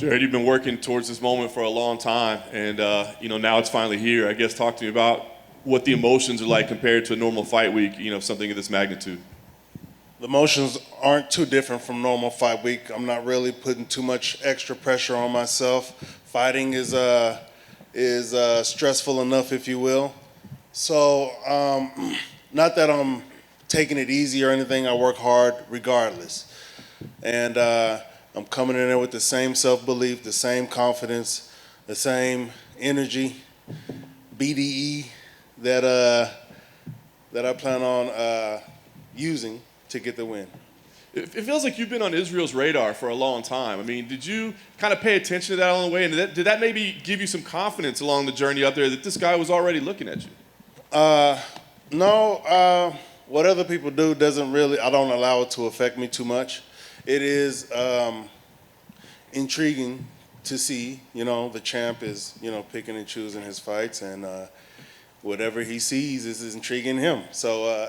Jared, you've been working towards this moment for a long time, and now it's finally here. I guess talk to me about what the emotions are like compared to a normal fight week, something of this magnitude. The emotions aren't too different from normal fight week. I'm not really putting too much extra pressure on myself. Fighting is stressful enough, if you will. So, not that I'm taking it easy or anything. I work hard regardless, and I'm coming in there with the same self-belief, the same confidence, the same energy, BDE that I plan on using to get the win. It feels like you've been on Israel's radar for a long time. I mean, did you kind of pay attention to that along the way? And did that maybe give you some confidence along the journey up there that this guy was already looking at you? No. What other people do doesn't really, I don't allow it to affect me too much. It is intriguing to see, the champ is, picking and choosing his fights, and whatever he sees is intriguing him. So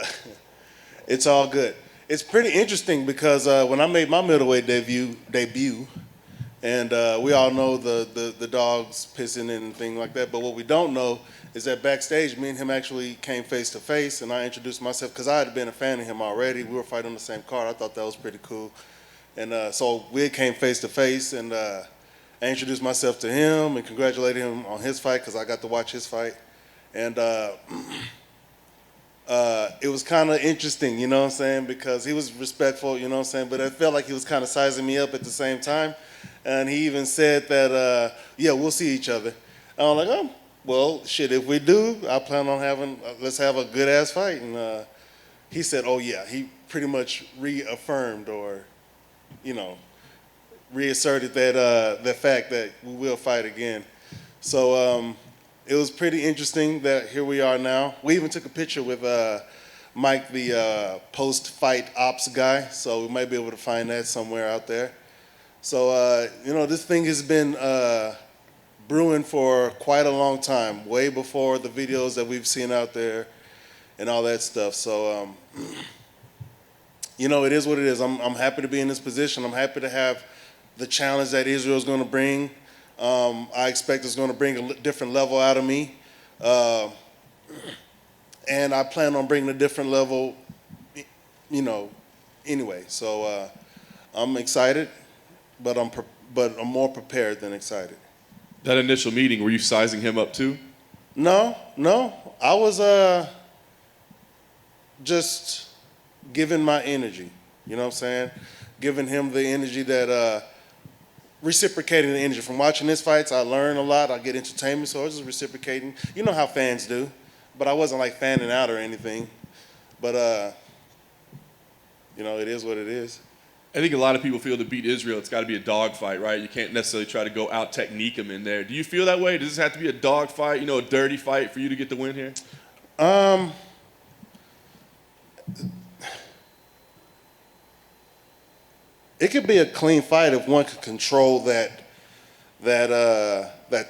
it's all good. It's pretty interesting because when I made my middleweight debut, and we all know the dogs pissing and things like that, but what we don't know is that backstage, me and him actually came face to face, and I introduced myself because I had been a fan of him already. We were fighting on the same card. I thought that was pretty cool. And so we came face to face, and I introduced myself to him and congratulated him on his fight because I got to watch his fight. And it was kind of interesting, because he was respectful, but I felt like he was kind of sizing me up at the same time. And he even said that, yeah, we'll see each other. And I'm like, oh, well, shit, if we do, I plan on let's have a good-ass fight. And he said, oh, yeah, he pretty much reaffirmed or, reasserted that the fact that we will fight again. So it was pretty interesting that here we are now. We even took a picture with Mike, the post-fight ops guy, so we might be able to find that somewhere out there. So, this thing has been brewing for quite a long time, way before the videos that we've seen out there and all that stuff. So, it is what it is. I'm happy to be in this position. I'm happy to have the challenge that Israel's going to bring. I expect it's going to bring a different level out of me. And I plan on bringing a different level, anyway. So I'm excited, but I'm more prepared than excited. That initial meeting, were you sizing him up too? No. I was just giving my energy, Giving him the energy that, reciprocating the energy. From watching his fights, I learn a lot, I get entertainment, so I was just reciprocating. You know how fans do, but I wasn't like fanning out or anything. But, it is what it is. I think a lot of people feel to beat Israel, it's got to be a dog fight, right? You can't necessarily try to go out technique him in there. Do you feel that way? Does this have to be a dog fight, a dirty fight for you to get the win here? It could be a clean fight if one could control that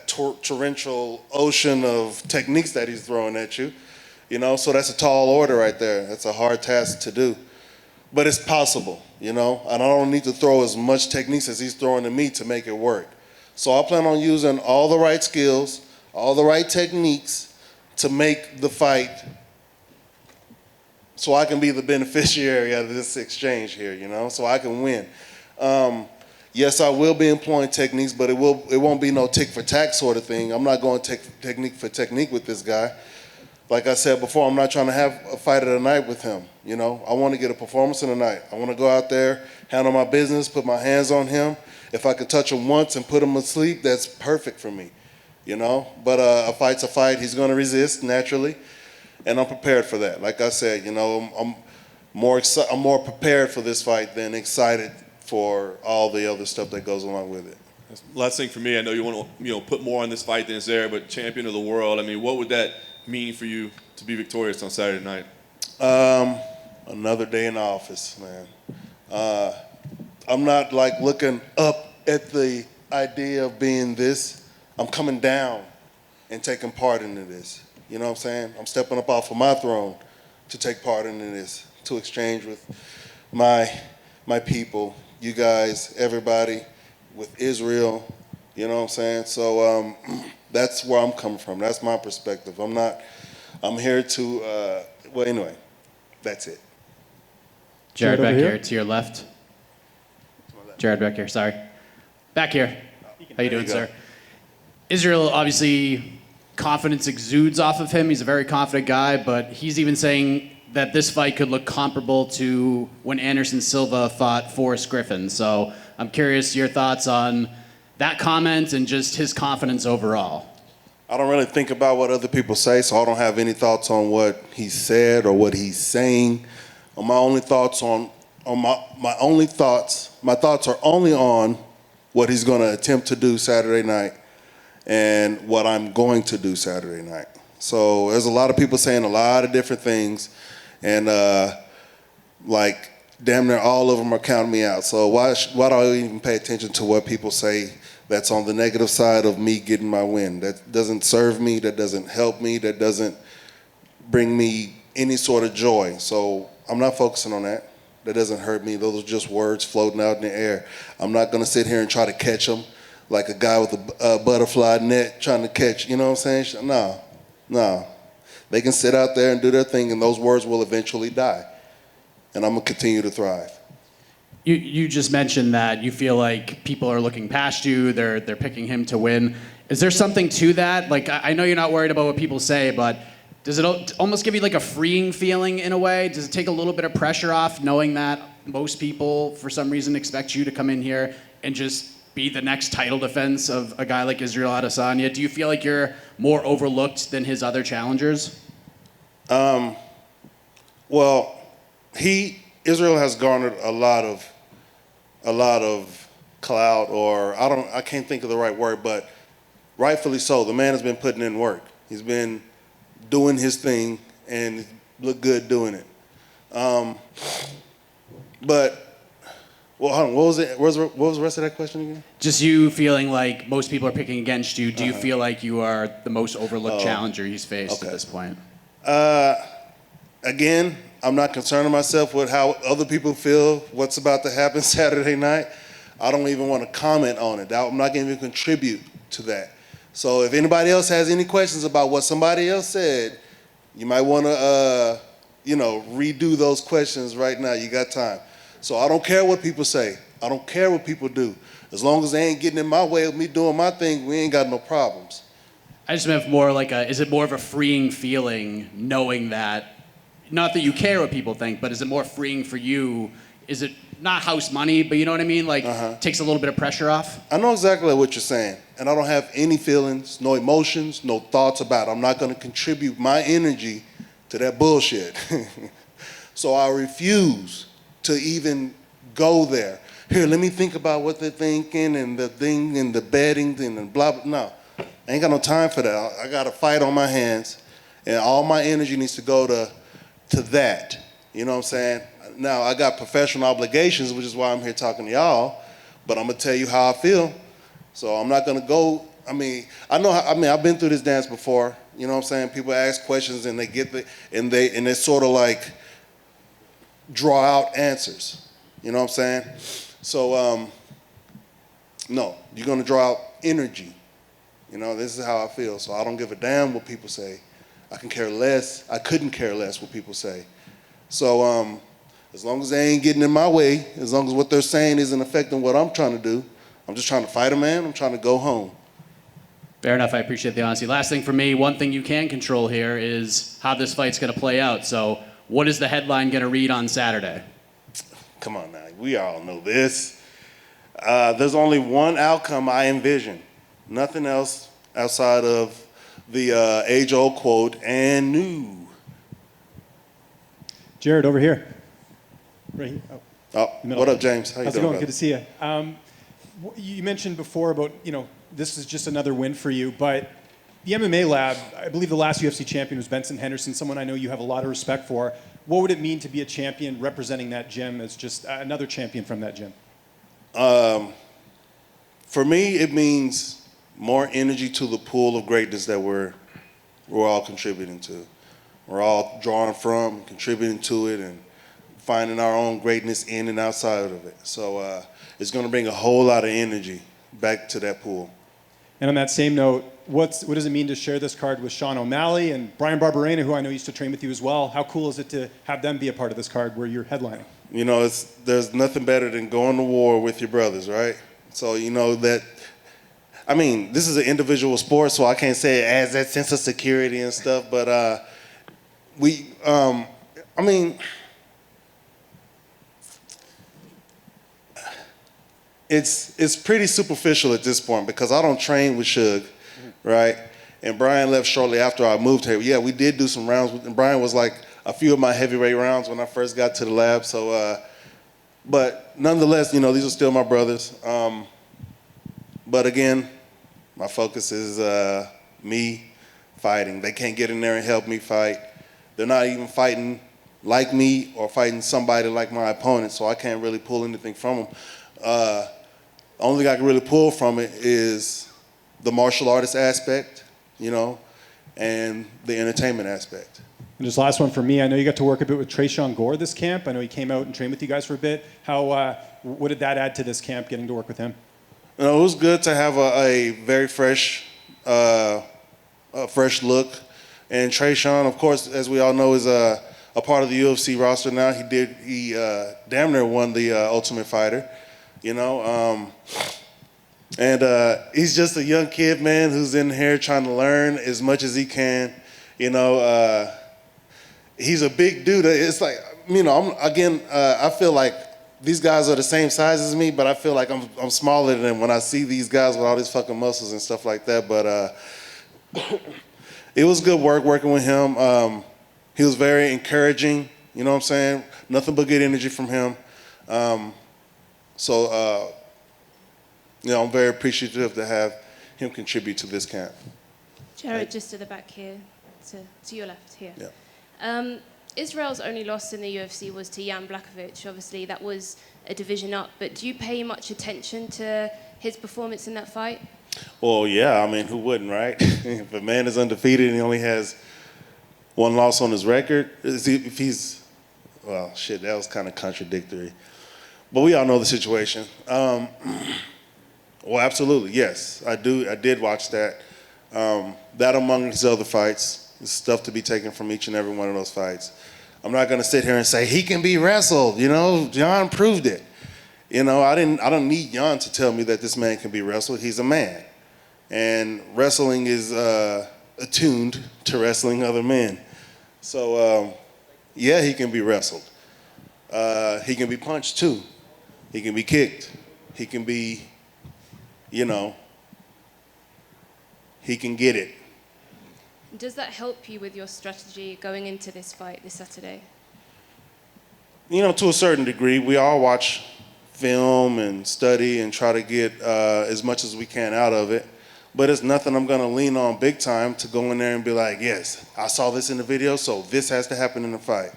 torrential ocean of techniques that he's throwing at you. So that's a tall order right there. That's a hard task to do. But it's possible, and I don't need to throw as much techniques as he's throwing to me to make it work. So I plan on using all the right skills, all the right techniques to make the fight so I can be the beneficiary of this exchange here, so I can win. Yes, I will be employing techniques, but it won't be no tick for tack sort of thing. I'm not going technique for technique with this guy. Like I said before, I'm not trying to have a fight of the night with him. I want to get a performance in the night. I want to go out there, handle my business, put my hands on him. If I could touch him once and put him asleep, that's perfect for me. But a fight's a fight. He's going to resist naturally, and I'm prepared for that. Like I said, I'm more prepared for this fight than excited for all the other stuff that goes along with it. Last thing for me, I know you want to put more on this fight than is there, but champion of the world, I mean, what would that mean for you to be victorious on Saturday night? Another day in the office, man. I'm not like looking up at the idea of being this. I'm coming down and taking part into this. You know what I'm saying? I'm stepping up off of my throne to take part in this, to exchange with my people, you guys, everybody, with Israel. You know what I'm saying? So that's where I'm coming from. That's my perspective. I'm here to, well, anyway, that's it. Jared back here to your left. Jared back here, sorry. Back here. How you doing, sir? Israel, obviously, confidence exudes off of him. He's a very confident guy, but he's even saying that this fight could look comparable to when Anderson Silva fought Forrest Griffin. So I'm curious your thoughts on that comment and just his confidence overall. I don't really think about what other people say, so I don't have any thoughts on what he said or what he's saying. My thoughts are only on what he's going to attempt to do Saturday night and what I'm going to do Saturday night. So there's a lot of people saying a lot of different things, and like damn near all of them are counting me out. So why do I even pay attention to what people say that's on the negative side of me getting my win? That doesn't serve me, that doesn't help me, that doesn't bring me any sort of joy. So I'm not focusing on that. That doesn't hurt me. Those are just words floating out in the air. I'm not going to sit here and try to catch them like a guy with a butterfly net trying to catch, you know what I'm saying? No. They can sit out there and do their thing, and those words will eventually die. And I'm going to continue to thrive. You just mentioned that you feel like people are looking past you, they're picking him to win. Is there something to that? Like, I know you're not worried about what people say, but does it almost give you like a freeing feeling in a way? Does it take a little bit of pressure off knowing that most people, for some reason, expect you to come in here and just be the next title defense of a guy like Israel Adesanya? Do you feel like you're more overlooked than his other challengers? Well, Israel has garnered a lot of clout, or I can't think of the right word, but rightfully so. The man has been putting in work. He's been doing his thing and look good doing it. But well, hold on, what was it? What was the rest of that question again? Just you feeling like most people are picking against you. Do you feel like you are the most overlooked challenger he's faced at this point? Again, I'm not concerning myself with how other people feel, what's about to happen Saturday night. I don't even want to comment on it. I'm not going to even contribute to that. So if anybody else has any questions about what somebody else said, you might want to, redo those questions right now. You got time. So I don't care what people say. I don't care what people do. As long as they ain't getting in my way of me doing my thing, we ain't got no problems. I just meant more like is it more of a freeing feeling knowing that, not that you care what people think, but is it more freeing for you? Is it not house money, but you know what I mean? Like, takes a little bit of pressure off? I know exactly what you're saying, and I don't have any feelings, no emotions, no thoughts about it. I'm not going to contribute my energy to that bullshit. So I refuse to even go there. Here, let me think about what they're thinking and the thing and the betting thing and blah, blah. No, I ain't got no time for that. I got a fight on my hands, and all my energy needs to go to that. You know what I'm saying? Now, I got professional obligations, which is why I'm here talking to y'all, but I'm going to tell you how I feel. So I'm not going to go, I've been through this dance before. You know what I'm saying? People ask questions and they get and they sort of like draw out answers. You know what I'm saying? So, no, you're going to draw out energy. You know, this is how I feel. So I don't give a damn what people say. I couldn't care less what people say. So as long as they ain't getting in my way, as long as what they're saying isn't affecting what I'm trying to do, I'm just trying to fight a man. I'm trying to go home. Fair enough. I appreciate the honesty. Last thing for me, one thing you can control here is how this fight's going to play out. So what is the headline going to read on Saturday? Come on now. We all know this. There's only one outcome I envision. Nothing else outside of the age-old quote, and new. Jared, over here. Right here. What up, James? How you How's doing, it going? brother? Good to see you. You mentioned before about, this is just another win for you, but the MMA lab, I believe the last UFC champion was Benson Henderson, someone I know you have a lot of respect for. What would it mean to be a champion representing that gym as just another champion from that gym? For me, it means more energy to the pool of greatness that we're all contributing to. We're all drawing from, contributing to it, and finding our own greatness in and outside of it. So it's going to bring a whole lot of energy back to that pool. And on that same note, what does it mean to share this card with Sean O'Malley and Brian Barberena, who I know used to train with you as well? How cool is it to have them be a part of this card where you're headlining? You know, there's nothing better than going to war with your brothers, right? So, you know, that, I mean, this is an individual sport, so I can't say it adds that sense of security and stuff, but I mean, it's pretty superficial at this point because I don't train with Suge, right? And Brian left shortly after I moved here. Yeah, we did do some rounds, and Brian was like a few of my heavyweight rounds when I first got to the lab. So, but nonetheless, you know, these are still my brothers. But again, my focus is me fighting. They can't get in there and help me fight. They're not even fighting like me or fighting somebody like my opponent, so I can't really pull anything from them. The only thing I can really pull from it is the martial artist aspect, you know, and the entertainment aspect. And just last one for me, I know you got to work a bit with Trayshawn Gore this camp. I know he came out and trained with you guys for a bit. What did that add to this camp, getting to work with him? You know, it was good to have a very fresh look. And Trayshawn, of course, as we all know, is a part of the UFC roster now. He damn near won the Ultimate Fighter, you know. And he's just a young kid, man, who's in here trying to learn as much as he can, you know. He's a big dude. It's like, you know, I feel like these guys are the same size as me, but I feel like I'm smaller than them when I see these guys with all these fucking muscles and stuff like that. But it was good work working with him. He was very encouraging, you know what I'm saying? Nothing but good energy from him. So, you know, I'm very appreciative to have him contribute to this camp. Jared, just to the back here, to your left here. Yeah. Israel's only loss in the UFC was to Jan Blachowicz. Obviously, that was a division up. But do you pay much attention to his performance in that fight? Well, yeah, I mean, who wouldn't, right? If a man is undefeated and he only has one loss on his record, well, shit, that was kind of contradictory. But we all know the situation. Well, absolutely, yes, I did watch that. That among his other fights, is stuff to be taken from each and every one of those fights. I'm not gonna sit here and say he can be wrestled, you know, Jan proved it. You know, I don't need Jan to tell me that this man can be wrestled. He's a man. And wrestling is attuned to wrestling other men. So, yeah, he can be wrestled. He can be punched too. He can be kicked. He can be, you know, he can get it. Does that help you with your strategy going into this fight this Saturday? You know, to a certain degree, we all watch film and study and try to get as much as we can out of it. But it's nothing I'm gonna lean on big time to go in there and be like, yes, I saw this in the video, so this has to happen in the fight.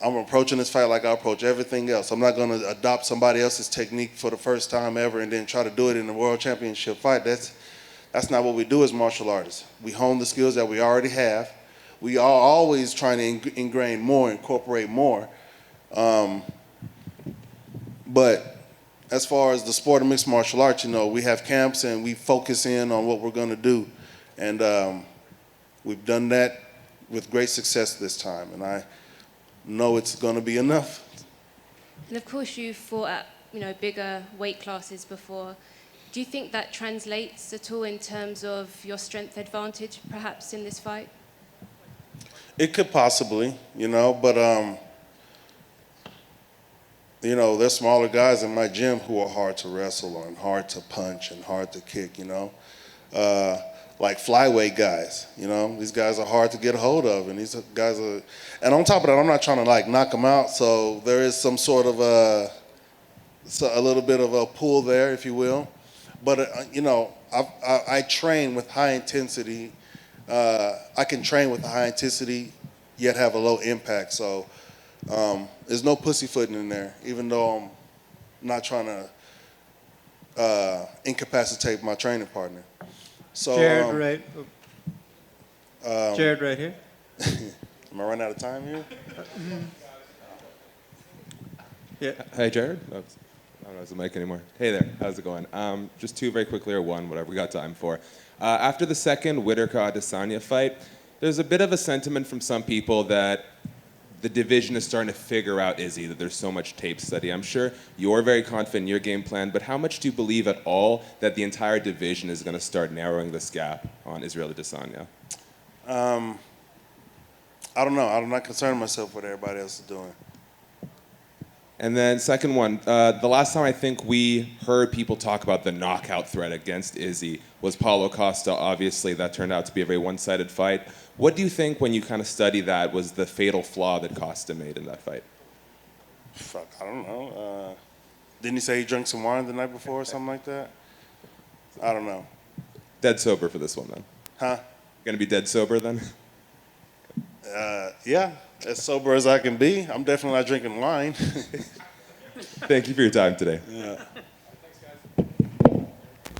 I'm approaching this fight like I approach everything else. I'm not gonna adopt somebody else's technique for the first time ever and then try to do it in a world championship fight. That's not what we do as martial artists. We hone the skills that we already have. We are always trying to ingrain more, incorporate more. But as far as the sport of mixed martial arts, you know, we have camps and we focus in on what we're gonna do. And we've done that with great success this time. And I know it's gonna be enough. And of course, you fought at, you know, bigger weight classes before. Do you think that translates at all in terms of your strength advantage, perhaps, in this fight? It could possibly, you know, but you know, there's smaller guys in my gym who are hard to wrestle and hard to punch and hard to kick, you know. Like flyweight guys, you know, these guys are hard to get a hold of, and these guys are, and on top of that, I'm not trying to like knock them out, so there is some sort of a little bit of a pull there, if you will. But, you know, I train with high intensity. I can train with a high intensity, yet have a low impact. So there's no pussyfooting in there, even though I'm not trying to incapacitate my training partner. So, Jared, Jared, right here. Am I running out of time here? Hey, Jared. Oops. I don't know, is the mic anymore? Hey there, how's it going? Just two very quickly, or one, whatever we got time for. After the second Whitaker-Adesanya fight, there's a bit of a sentiment from some people that the division is starting to figure out Izzy, that there's so much tape study. I'm sure you're very confident in your game plan, but how much do you believe at all that the entire division is going to start narrowing this gap on Israel Adesanya? I don't know. I'm not concerning myself with what everybody else is doing. And then second one, the last time I think we heard people talk about the knockout threat against Izzy was Paulo Costa. Obviously, that turned out to be a very one-sided fight. What do you think, when you kind of study that, was the fatal flaw that Costa made in that fight? Fuck, I don't know. Didn't he say he drank some wine the night before or something like that? I don't know. Dead sober for this one, then. Huh? Gonna be dead sober, then? Yeah, as sober as I can be. I'm definitely not drinking wine. Thank you for your time today. Yeah.